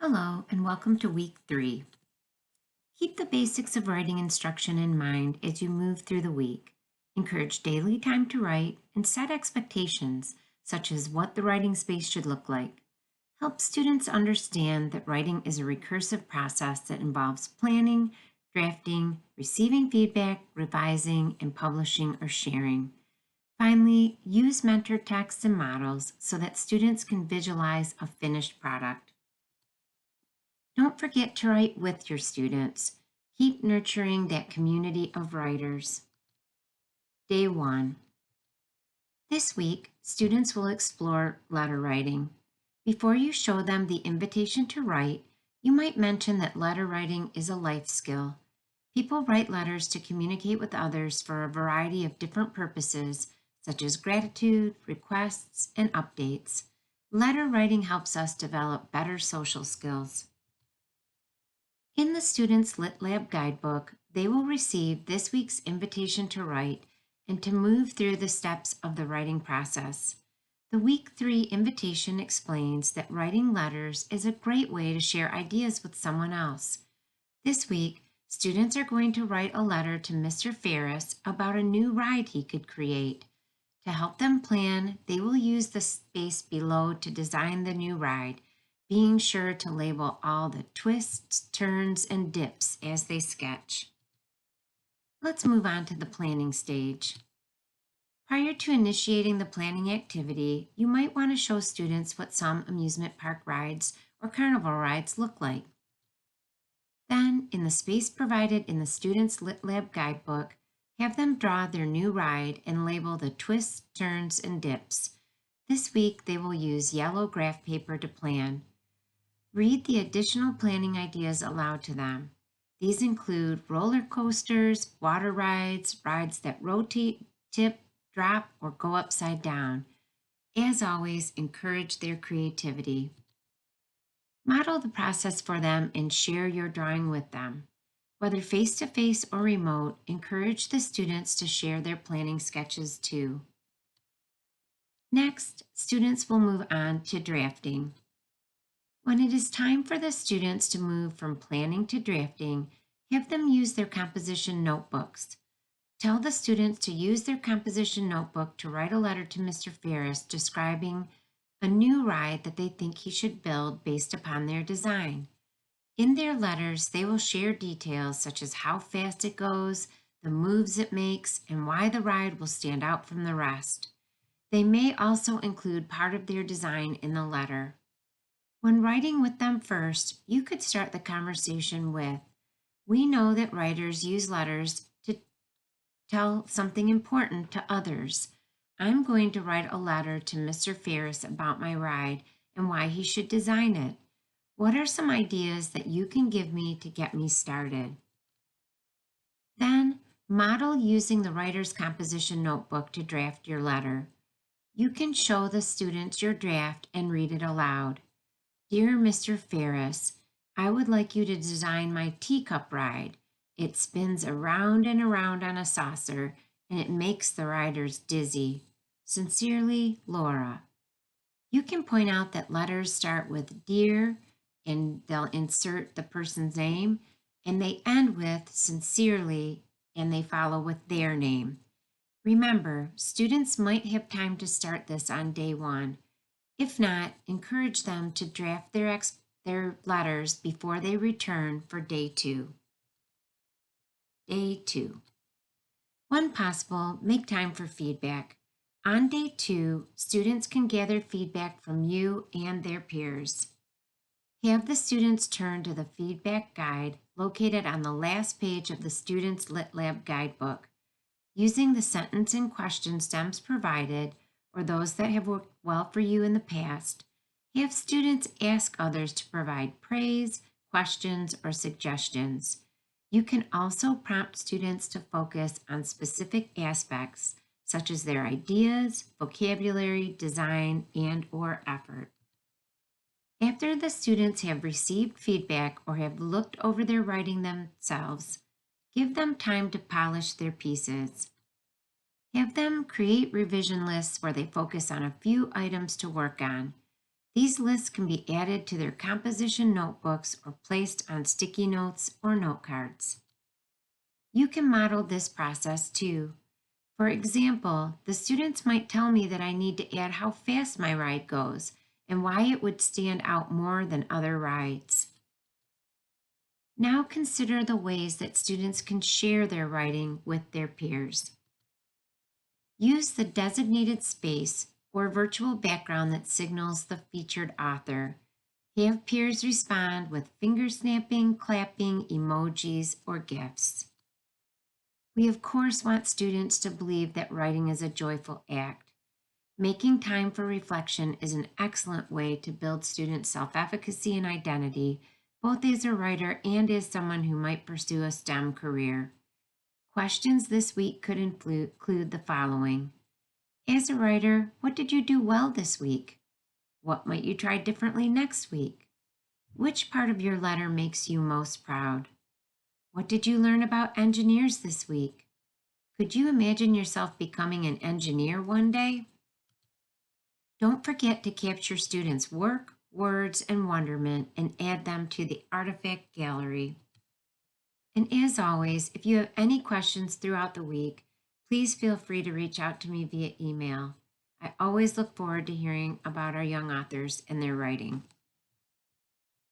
Hello, and welcome to week 3. Keep the basics of writing instruction in mind as you move through the week. Encourage daily time to write and set expectations, such as what the writing space should look like. Help students understand that writing is a recursive process that involves planning, drafting, receiving feedback, revising, and publishing or sharing. Finally, use mentor texts and models so that students can visualize a finished product. Don't forget to write with your students. Keep nurturing that community of writers. Day 1. This week, students will explore letter writing. Before you show them the invitation to write, you might mention that letter writing is a life skill. People write letters to communicate with others for a variety of different purposes, such as gratitude, requests, and updates. Letter writing helps us develop better social skills. In the Students Lit Lab guidebook, they will receive this week's invitation to write and to move through the steps of the writing process. The Week 3 invitation explains that writing letters is a great way to share ideas with someone else. This week, students are going to write a letter to Mr. Ferris about a new ride he could create. To help them plan, they will use the space below to design the new ride, being sure to label all the twists, turns, and dips as they sketch. Let's move on to the planning stage. Prior to initiating the planning activity, you might want to show students what some amusement park rides or carnival rides look like. Then, in the space provided in the Students Lit Lab guidebook, have them draw their new ride and label the twists, turns, and dips. This week, they will use yellow graph paper to plan. Read the additional planning ideas aloud to them. These include roller coasters, water rides, rides that rotate, tip, drop, or go upside down. As always, encourage their creativity. Model the process for them and share your drawing with them. Whether face-to-face or remote, encourage the students to share their planning sketches too. Next, students will move on to drafting. When it is time for the students to move from planning to drafting, have them use their composition notebooks. Tell the students to use their composition notebook to write a letter to Mr. Ferris describing a new ride that they think he should build based upon their design. In their letters, they will share details such as how fast it goes, the moves it makes, and why the ride will stand out from the rest. They may also include part of their design in the letter. When writing with them first, you could start the conversation with, "We know that writers use letters to tell something important to others. I'm going to write a letter to Mr. Ferris about my ride and why he should design it. What are some ideas that you can give me to get me started?" Then, model using the writer's composition notebook to draft your letter. You can show the students your draft and read it aloud. "Dear Mr. Ferris, I would like you to design my teacup ride. It spins around and around on a saucer, and it makes the riders dizzy. Sincerely, Laura." You can point out that letters start with "Dear," and they'll insert the person's name, and they end with "Sincerely," and they follow with their name. Remember, students might have time to start this on day 1. If not, encourage them to draft their letters before they return for day 2. Day 2. When possible, make time for feedback. On day 2, students can gather feedback from you and their peers. Have the students turn to the feedback guide located on the last page of the Students Lit Lab guidebook. Using the sentence and question stems provided, or those that have worked well for you in the past, have students ask others to provide praise, questions, or suggestions. You can also prompt students to focus on specific aspects, such as their ideas, vocabulary, design, and/or effort. After the students have received feedback or have looked over their writing themselves, give them time to polish their pieces. Have them create revision lists where they focus on a few items to work on. These lists can be added to their composition notebooks or placed on sticky notes or note cards. You can model this process too. For example, the students might tell me that I need to add how fast my ride goes and why it would stand out more than other rides. Now consider the ways that students can share their writing with their peers. Use the designated space or virtual background that signals the featured author. Have peers respond with finger snapping, clapping, emojis, or GIFs. We of course want students to believe that writing is a joyful act. Making time for reflection is an excellent way to build student self-efficacy and identity, both as a writer and as someone who might pursue a STEM career. Questions this week could include the following. As a writer, what did you do well this week? What might you try differently next week? Which part of your letter makes you most proud? What did you learn about engineers this week? Could you imagine yourself becoming an engineer one day? Don't forget to capture students' work, words, and wonderment and add them to the artifact gallery. And as always, if you have any questions throughout the week, please feel free to reach out to me via email. I always look forward to hearing about our young authors and their writing.